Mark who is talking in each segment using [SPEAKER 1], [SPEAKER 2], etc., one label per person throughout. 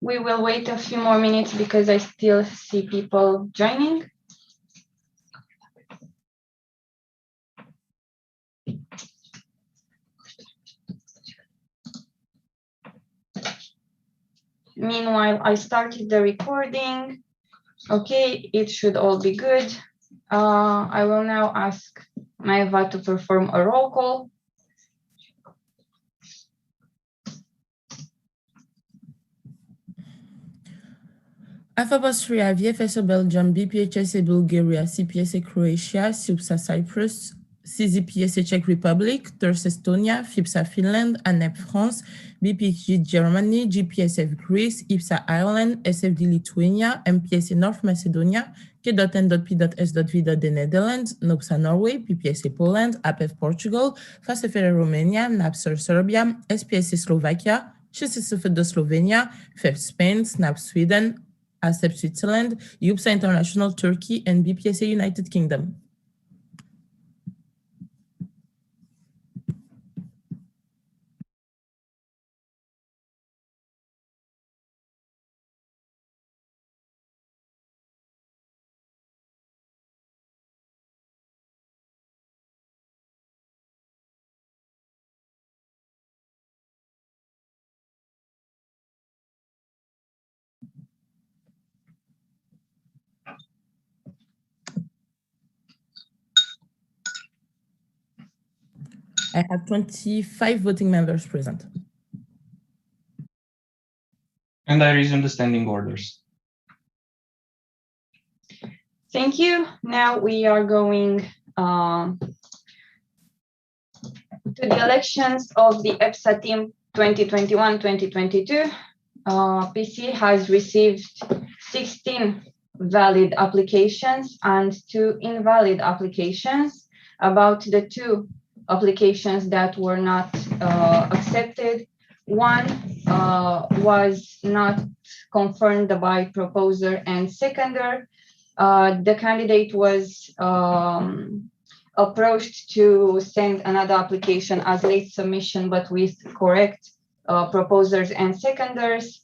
[SPEAKER 1] We will wait a few more minutes because I still see people joining. Meanwhile, I started the recording. Okay, it should all be good. I will now ask Maeva to perform a roll call.
[SPEAKER 2] FF Austria, VFSO Belgium, BPHSA Bulgaria, CPSA Croatia, CUPSA Cyprus, CZPSA Czech Republic, TERS Estonia, FIPSA Finland, ANEP France, BPHG Germany, GPSF Greece, IPSA Ireland, SFD Lithuania, MPSA North Macedonia, K.N.P.S.V. the Netherlands, NOPSA Norway, PPSA Poland, APF Portugal, FASFR Romania, NAPSR Serbia, SPSA Slovakia, SHSF Slovenia, FEF Spain, SNAP Sweden, ASEP Switzerland, EPSA International Turkey, and BPSA United Kingdom. I have 25 voting members present.
[SPEAKER 3] And I resume the standing orders.
[SPEAKER 1] Thank you. Now we are going to the elections of the EPSA team 2021-2022. PC has received 16 valid applications and 2 invalid applications. About the 2 applications that were not accepted, one was not confirmed by proposer and seconder. The candidate was approached to send another application as late submission, but with correct proposers and seconders.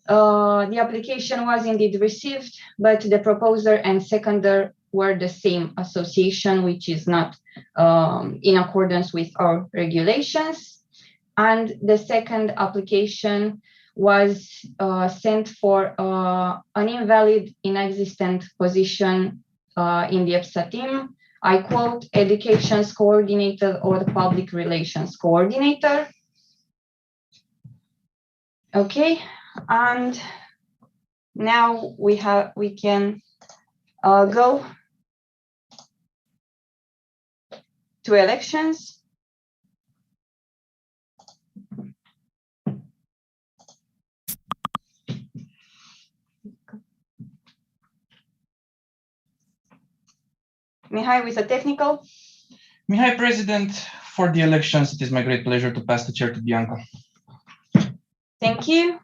[SPEAKER 1] The application was indeed received, but the proposer and seconder were the same association, which is not in accordance with our regulations. And the second application was sent for an invalid, inexistent position in the EPSA team. I quote, educations coordinator or the public relations coordinator. Okay, and now we can go to elections. Mihai with a technical.
[SPEAKER 3] Mihai, President, for the elections, it is my great pleasure to pass the chair to Bianca.
[SPEAKER 1] Thank you.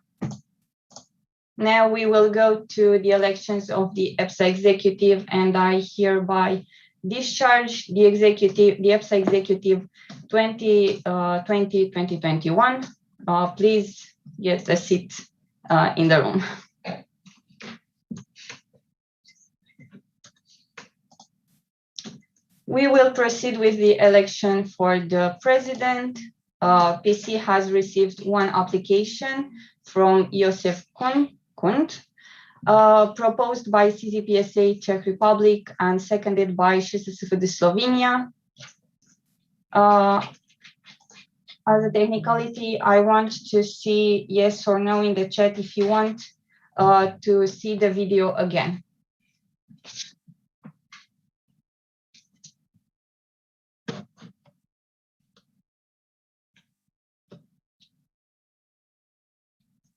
[SPEAKER 1] Now we will go to the elections of the EPSA executive, and I hereby discharge the EPSA executive 2020-2021. Please get a seat in the room. We will proceed with the election for the president. PC has received 1 application from Josef Kunt, proposed by CZPSA Czech Republic and seconded by SHSF Slovenia. As a technicality, I want to see yes or no in the chat if you want to see the video again.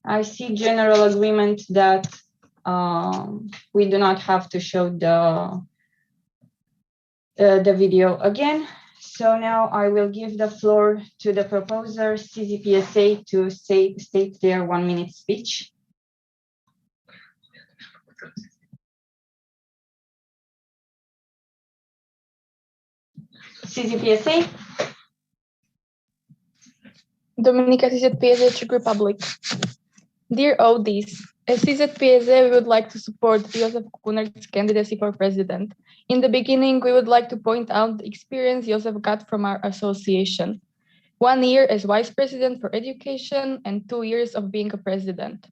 [SPEAKER 1] I see general agreement that we do not have to show the video again. So now I will give the floor to the proposer, CZPSA, to state their 1-minute speech. CZPSA.
[SPEAKER 4] Dominica, CZPSA Czech Republic. Dear ODs, as CZPSA, we would like to support Josef Kunert's candidacy for president. In the beginning, we would like to point out the experience Josef got from our association. 1 year as vice president for education and 2 years of being a president.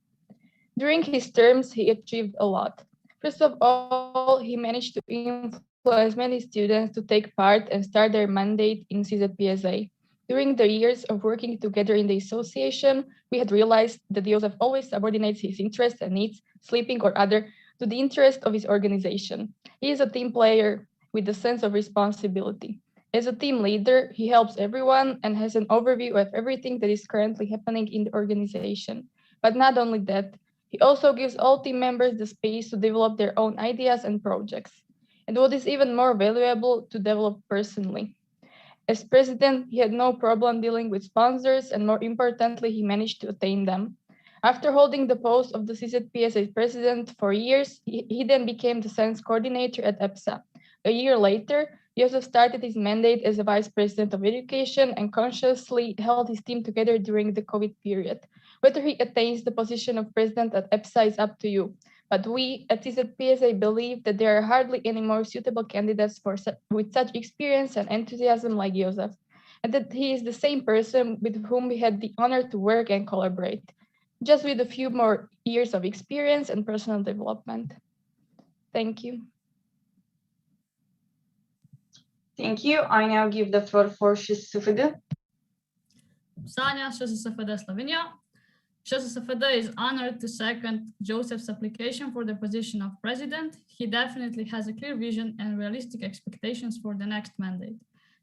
[SPEAKER 4] During his terms, he achieved a lot. First of all, he managed to influence many students to take part and start their mandate in CZPSA. During the years of working together in the association, we had realized that Josef always subordinates his interests and needs, sleeping or other, to the interest of his organization. He is a team player with a sense of responsibility. As a team leader, he helps everyone and has an overview of everything that is currently happening in the organization. But not only that, he also gives all team members the space to develop their own ideas and projects. And what is even more valuable, to develop personally. As president, he had no problem dealing with sponsors, and more importantly, he managed to attain them. After holding the post of the CZPSA president for years, he then became the science coordinator at EPSA. A year later, Josef started his mandate as a vice president of education and consciously held his team together during the COVID period. Whether he attains the position of president at EPSA is up to you. But we at CZPSA believe that there are hardly any more suitable candidates with such experience and enthusiasm like Josef, and that he is the same person with whom we had the honor to work and collaborate, just with a few more years of experience and personal development. Thank you.
[SPEAKER 1] Thank you. I now give the floor for Shesufede.
[SPEAKER 5] Sanja, Shesufede, Slovenia. Shesufede is honored to second Josef's application for the position of president. He definitely has a clear vision and realistic expectations for the next mandate.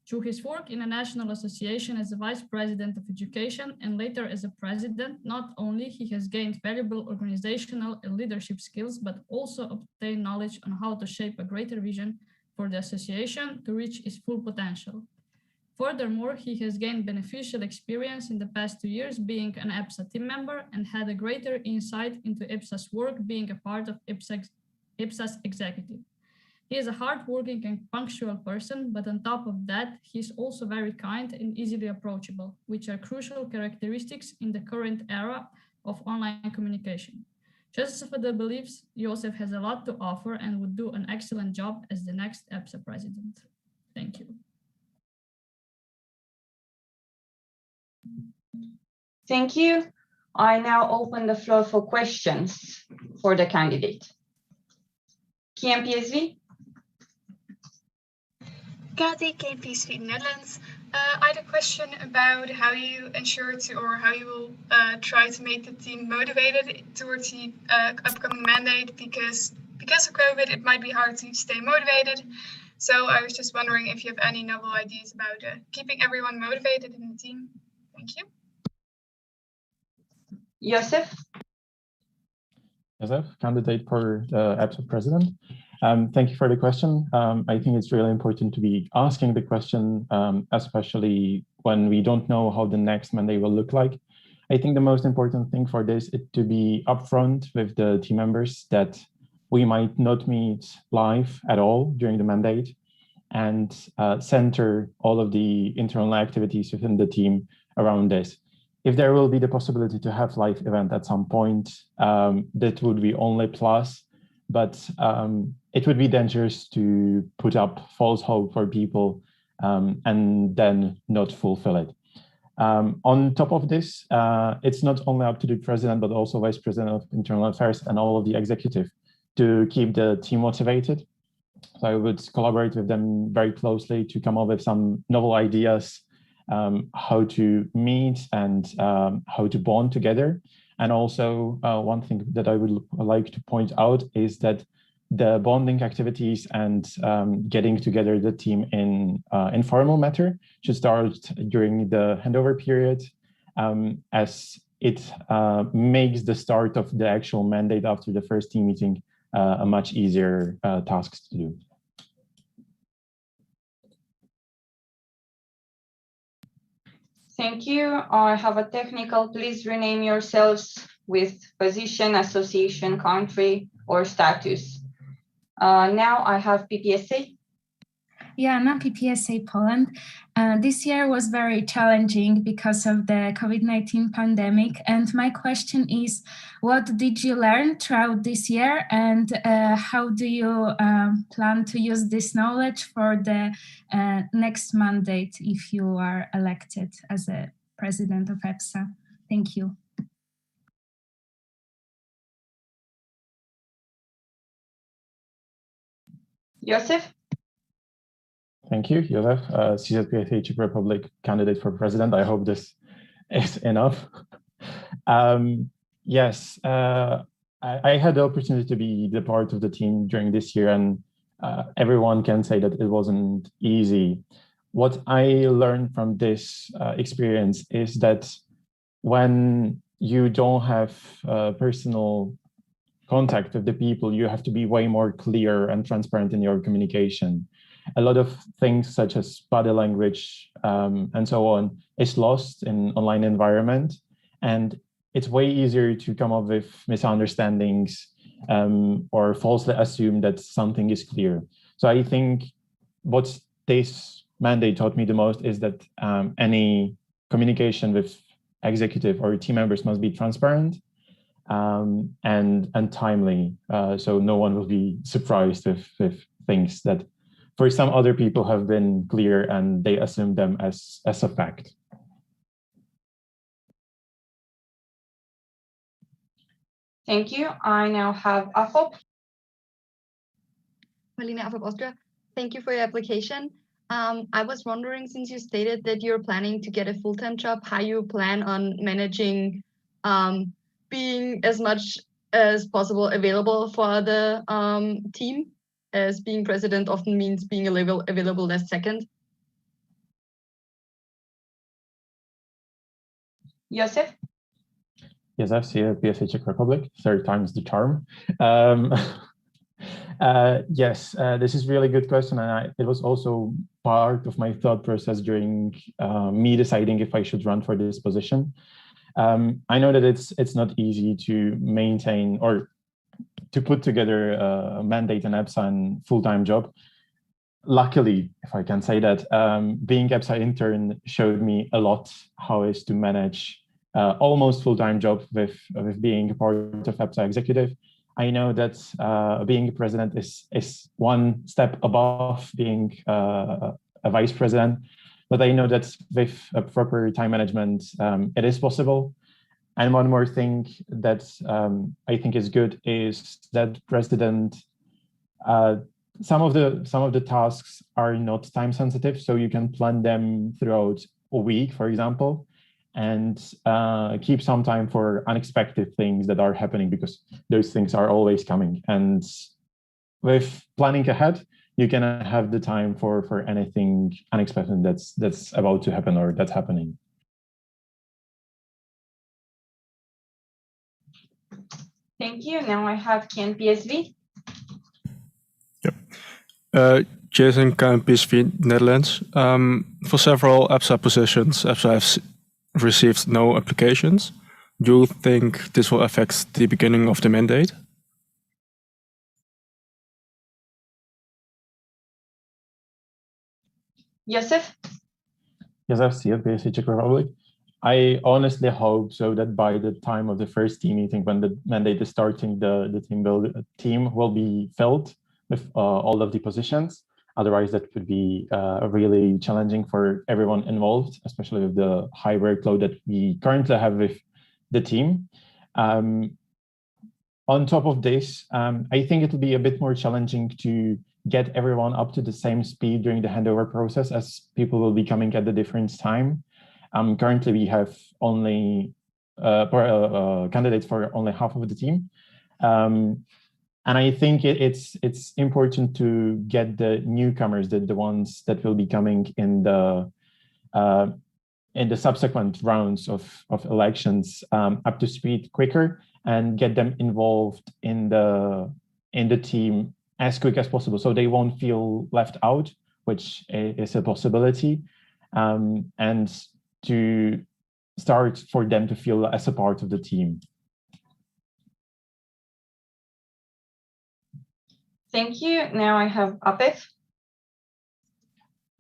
[SPEAKER 5] Through his work in a national association as a vice president of education and later as a president, not only he has gained valuable organizational and leadership skills, but also obtained knowledge on how to shape a greater vision for the association to reach its full potential. Furthermore, he has gained beneficial experience in the past 2 years being an EPSA team member and had a greater insight into EPSA's work being a part of EPSA's executive. He is a hardworking and punctual person, but on top of that, he is also very kind and easily approachable, which are crucial characteristics in the current era of online communication. Shesufede believes Josef has a lot to offer and would do an excellent job as the next EPSA president. Thank you.
[SPEAKER 1] Thank you. I now open the floor for questions for the candidate. KMPSV?
[SPEAKER 6] Kathy, KMPSV Netherlands. I had a question about how you ensure to, or how you will try to make the team motivated towards the upcoming mandate, because of COVID, it might be hard to stay motivated. So I was just wondering if you have any novel ideas about keeping everyone motivated in the team. Thank you.
[SPEAKER 1] Josef?
[SPEAKER 7] Josef, candidate for the EPSA president. Thank you for the question. I think it's really important to be asking the question, especially when we don't know how the next mandate will look like. I think the most important thing for this is to be upfront with the team members that we might not meet live at all during the mandate, and center all of the internal activities within the team around this. If there will be the possibility to have live event at some point, that would be only plus, but it would be dangerous to put up false hope for people and then not fulfill it. On top of this, it's not only up to the president, but also vice president of internal affairs and all of the executive to keep the team motivated. So I would collaborate with them very closely to come up with some novel ideas, how to meet and how to bond together. And also one thing that I would like to point out is that the bonding activities and getting together the team in informal matter should start during the handover period, as it makes the start of the actual mandate after the first team meeting a much easier task to do.
[SPEAKER 1] Thank you. I have a technical. Please rename yourselves with position, association, country, or status. Now I have PPSA.
[SPEAKER 8] Joanna, PPSA Poland. This year was very challenging because of the COVID-19 pandemic. And my question is, what did you learn throughout this year? And how do you plan to use this knowledge for the next mandate if you are elected as a president of EPSA? Thank you.
[SPEAKER 1] Joseph?
[SPEAKER 7] Thank you, Josef, CZPSA Czech Republic candidate for president. I hope this is enough. Yes, I had the opportunity to be the part of the team during this year, and everyone can say that it wasn't easy. What I learned from this experience is that when you don't have personal contact with the people, you have to be way more clear and transparent in your communication. A lot of things such as body language and so on is lost in online environment, and it's way easier to come up with misunderstandings or falsely assume that something is clear. So I think what this mandate taught me the most is that any communication with executive or team members must be transparent and timely, so no one will be surprised with things that for some other people have been clear and they assume them as a fact.
[SPEAKER 1] Thank you. I now have Afop.
[SPEAKER 9] Marlene Afop, Austria. Thank you for your application. I was wondering, since you stated that you're planning to get a full-time job, how you plan on managing being as much as possible available for the team, as being president often means being available last second.
[SPEAKER 1] Joseph?
[SPEAKER 7] Yes, I've seen PSA Czech Republic, third time's the charm. Yes, this is really good question, and it was also part of my thought process during me deciding if I should run for this position. I know that it's not easy to maintain or to put together a mandate in EPSA and full-time job. Luckily, if I can say that, being EPSA intern showed me a lot how is to manage almost full-time job with being a part of EPSA executive. I know that being a president is one step above being a vice president, but I know that with a proper time management, it is possible. And one more thing that I think is good is that president, some of the tasks are not time sensitive, so you can plan them throughout a week, for example, and keep some time for unexpected things that are happening, because those things are always coming. And with planning ahead, you can have the time for anything unexpected that's about to happen or that's happening.
[SPEAKER 1] Thank you. Now I have Ken PSV.
[SPEAKER 10] Yep. Jason Ken PSV, Netherlands. For several EPSA positions, EPSA has received no applications. Do you think this will affect the beginning of the mandate?
[SPEAKER 1] Joseph?
[SPEAKER 7] Yes, I've seen PSA Czech Republic. I honestly hope so that by the time of the first team meeting, when the mandate is starting, the team will be filled with all of the positions. Otherwise, that would be really challenging for everyone involved, especially with the high workload that we currently have with the team. On top of this, I think it will be a bit more challenging to get everyone up to the same speed during the handover process, as people will be coming at a different time. Currently, we have only candidates for only half of the team. And I think it's important to get the newcomers, the ones that will be coming in the subsequent rounds of elections up to speed quicker, and get them involved in the team as quick as possible, so they won't feel left out, which is a possibility, and to start for them to feel as a part of the team.
[SPEAKER 1] Thank you. Now I have Apef.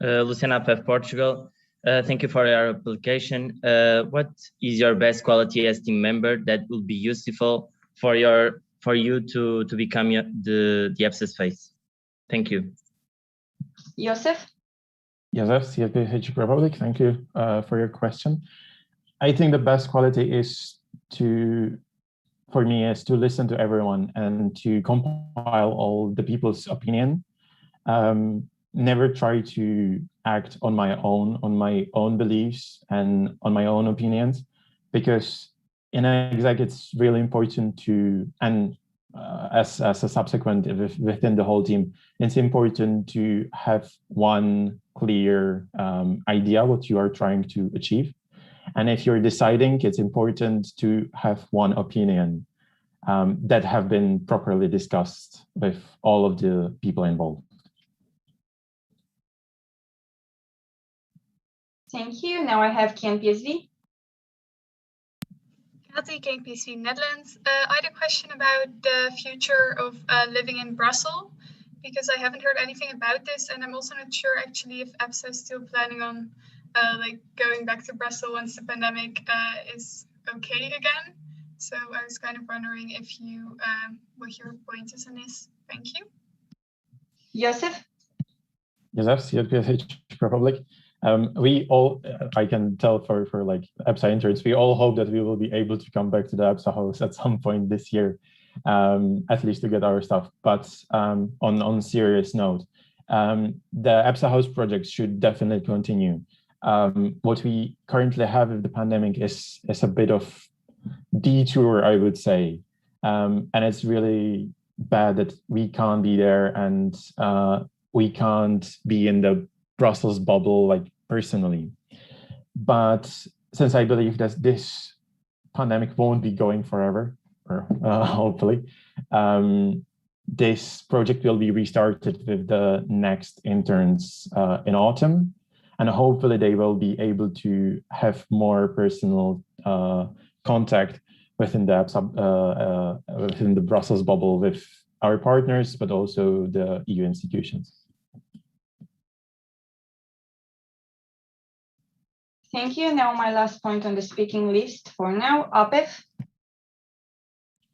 [SPEAKER 11] Luciana Pef, Portugal. Thank you for your application. What is your best quality as team member that will be useful for you to become the EPSA's face? Thank you.
[SPEAKER 1] Joseph?
[SPEAKER 7] Joseph, CFP Republic, thank you for your question. I think the best quality is for me, is to listen to everyone and to compile all the people's opinion. Never try to act on my own beliefs and on my own opinions, because in an exec, it's really important to, and as a subsequent within the whole team, it's important to have one clear idea what you are trying to achieve. And if you're deciding, it's important to have one opinion that have been properly discussed with all of the people involved.
[SPEAKER 1] Thank you. Now I have KNPSV.
[SPEAKER 6] Kathy, KNPSV Netherlands. I had a question about the future of living in Brussels, because I haven't heard anything about this, and I'm also not sure actually if EPSA is still planning on like going back to Brussels once the pandemic is okay again. So I was kind of wondering if you what your point is on this. Thank you.
[SPEAKER 1] Joseph?
[SPEAKER 7] Joseph, CFPSH Republic. We all, I can tell for like EPSA interns, we all hope that we will be able to come back to the EPSA house at some point this year, at least to get our stuff. But on serious note, the EPSA house project should definitely continue. What we currently have with the pandemic is a bit of detour, I would say, and it's really bad that we can't be there and we can't be in the Brussels bubble like personally. But since I believe that this pandemic won't be going forever, or hopefully, this project will be restarted with the next interns in autumn, and hopefully they will be able to have more personal contact within the within the Brussels bubble with our partners, but also the EU institutions.
[SPEAKER 1] Thank you. Now my last point on the speaking list for now, APEF.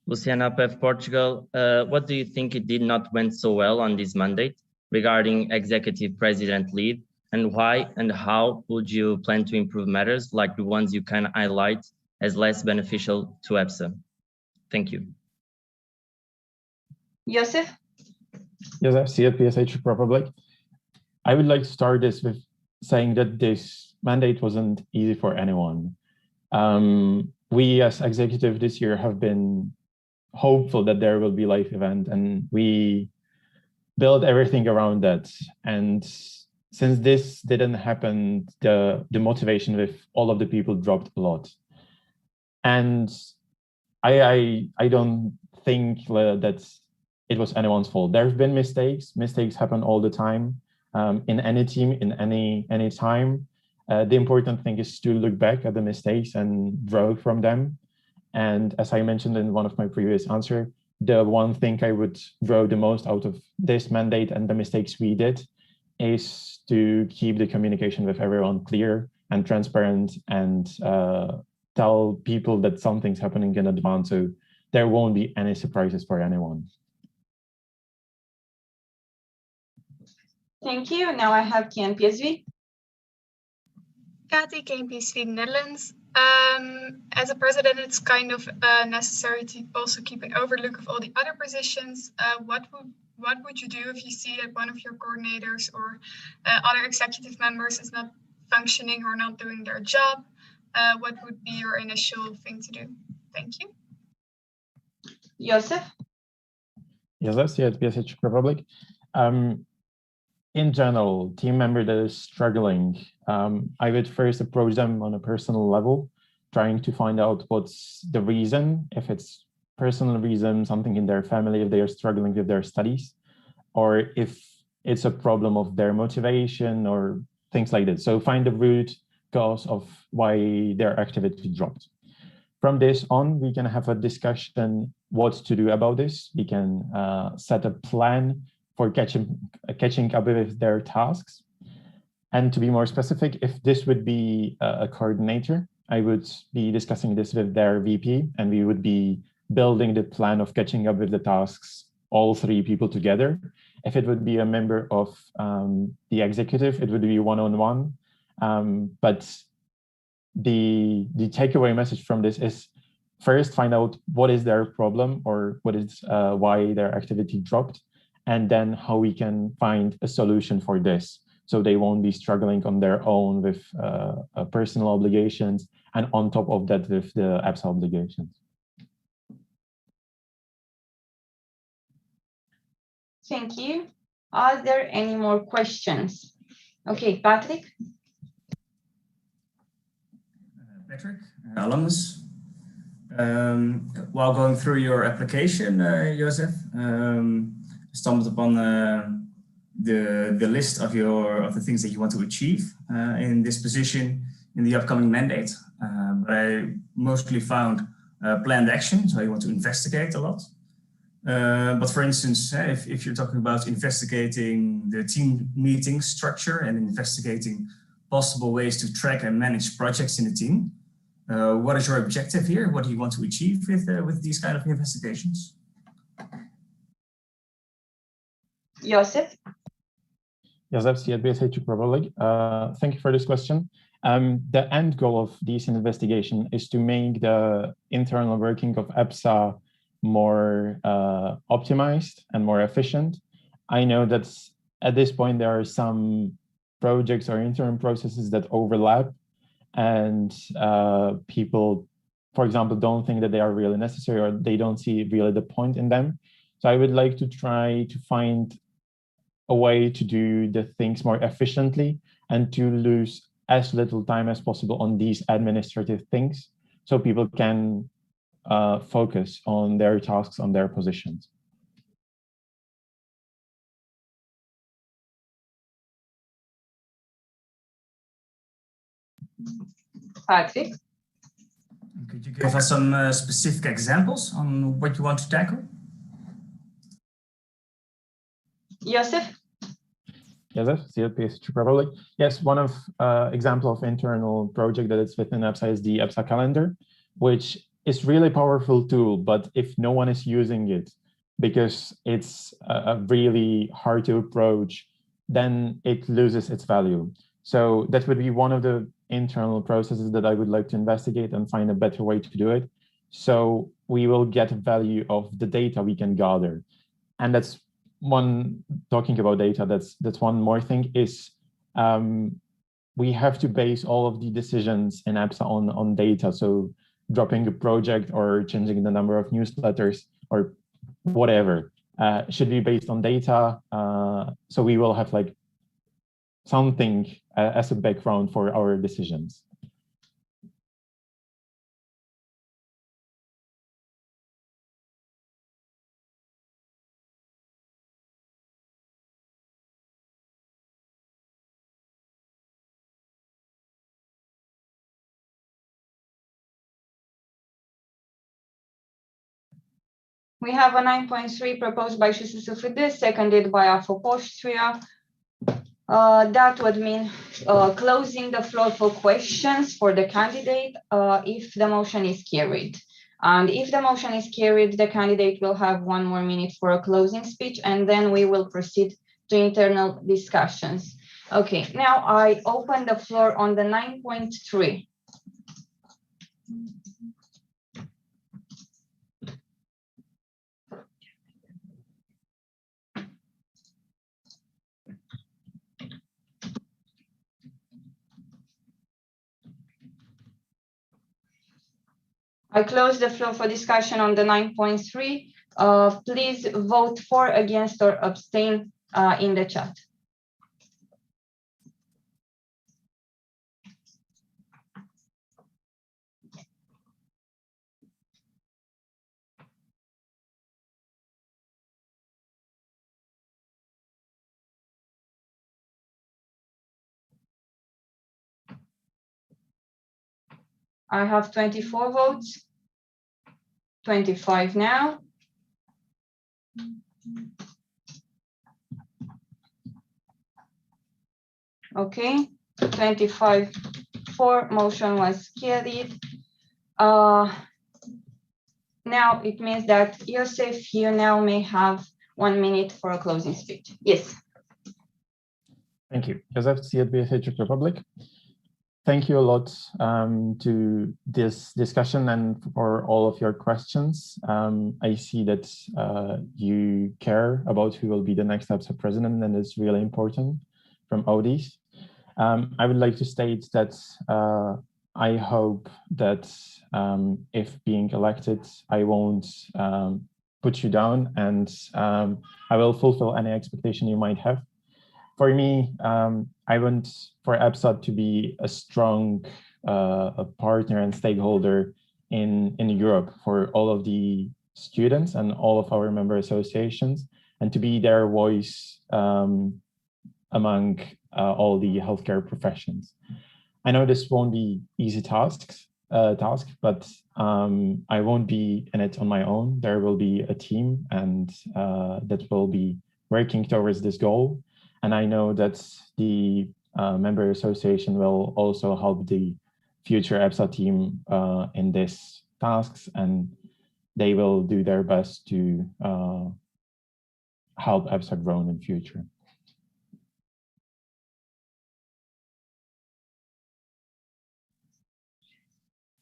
[SPEAKER 11] Luciana Pef, Portugal. What do you think it did not went so well on this mandate regarding executive president leave, and why and how would you plan to improve matters like the ones you can highlight as less beneficial to EPSA? Thank you.
[SPEAKER 1] Joseph?
[SPEAKER 7] Joseph, CFPSH Republic. I would like to start this with saying that this mandate wasn't easy for anyone. We as executive this year have been hopeful that there will be live event, and we build everything around that. And since this didn't happen, the motivation with all of the people dropped a lot. And I don't think that it was anyone's fault. There have been mistakes. Mistakes happen all the time in any team, in any time. The important thing is to look back at the mistakes and grow from them. And as I mentioned in one of my previous answers, the one thing I would grow the most out of this mandate and the mistakes we did is to keep the communication with everyone clear and transparent, and tell people that something's happening in advance, so there won't be any surprises for anyone.
[SPEAKER 1] Thank you. Now I have KNPSV.
[SPEAKER 6] Kathy, KNPSV Netherlands. As a president, it's kind of necessary to also keep an overlook of all the other positions. What would you do if you see that one of your coordinators or other executive members is not functioning or not doing their job? What would be your initial thing to do? Thank you.
[SPEAKER 1] Joseph?
[SPEAKER 7] Joseph, CFPSH Republic. In general, team member that is struggling, I would first approach them on a personal level, trying to find out what's the reason, if it's personal reason, something in their family, if they are struggling with their studies, or if it's a problem of their motivation or things like that. So find the root cause of why their activity dropped. From this on, we can have a discussion what to do about this. We can set a plan for catching up with their tasks. And to be more specific, if this would be a coordinator, I would be discussing this with their VP, and we would be building the plan of catching up with the tasks, all three people together. If it would be a member of the executive, it would be one-on-one. But the takeaway message from this is first find out what is their problem or what is why their activity dropped, and then how we can find a solution for this. So they won't be struggling on their own with personal obligations, and on top of that with the EPSA obligations.
[SPEAKER 1] Thank you. Are there any more questions? Okay, Patrick.
[SPEAKER 12] Patrick, alumnus. While going through your application, Joseph, stumbled upon the list of the things that you want to achieve in this position in the upcoming mandate. But I mostly found planned action, so you want to investigate a lot. But for instance, if you're talking about investigating the team meeting structure and investigating possible ways to track and manage projects in the team, what is your objective here? What do you want to achieve with these kind of investigations?
[SPEAKER 1] Joseph?
[SPEAKER 3] Joseph, EPSA Czech Republic. Thank you for this question. The end goal of this investigation is to make the internal working of EPSA more optimized and more efficient. I know that at this point there are some projects or interim processes that overlap, and people, for example, don't think that they are really necessary, or they don't see really the point in them. So I would like to try to find a way to do the things more efficiently and to lose as little time as possible on these administrative things, so people can focus on their tasks, on their positions.
[SPEAKER 1] Patrick?
[SPEAKER 12] Could you give us some specific examples on what you want to tackle?
[SPEAKER 1] Joseph?
[SPEAKER 3] Joseph, EPSA Czech Republic. Yes, one of example of internal project that is within EPSA is the EPSA calendar, which is really powerful tool, but if no one is using it because it's really hard to approach, then it loses its value. So that would be one of the internal processes that I would like to investigate and find a better way to do it. So we will get value of the data we can gather. And that's one, talking about data, that's one more thing is we have to base all of the decisions in EPSA on data. So dropping a project or changing the number of newsletters or whatever should be based on data. So we will have like something as a background for our decisions.
[SPEAKER 1] We have a 9.3 proposed by SSFD, seconded by AFOP Austria. That would mean closing the floor for questions for the candidate if the motion is carried. And if the motion is carried, the candidate will have 1 more minute for a closing speech, and then we will proceed to internal discussions. Okay, now I open the floor on the 9.3. I close the floor for discussion on the 9.3. Please vote for, against, or abstain in the chat. I have 24 votes, 25 now. Okay, 25 for, motion was carried. Now it means that Joseph, you now may have 1 minute for a closing speech. Yes.
[SPEAKER 3] Thank you. Joseph, CSBFA Czech Republic. Thank you a lot to this discussion and for all of your questions. I see that you care about who will be the next EPSA president, and it's really important from all these. I would like to state that I hope that if being elected, I won't put you down, and I will fulfill any expectation you might have. For me, I want for EPSA to be a strong partner and stakeholder in Europe for all of the students and all of our member associations, and to be their voice among all the healthcare professions. I know this won't be easy task, but I won't be in it on my own. There will be a team and that will be working towards this goal. And I know that the member association will also help the future EPSA team in these tasks, and they will do their best to help EPSA grow in the future.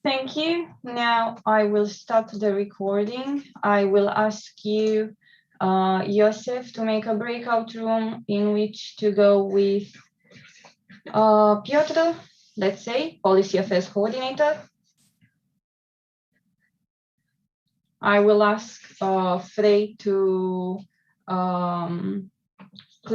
[SPEAKER 1] Thank you. Now I will start the recording. I will ask you, Joseph, to make a breakout room in which to go with Piotr, let's say, Policy Affairs Coordinator. I will ask Frey to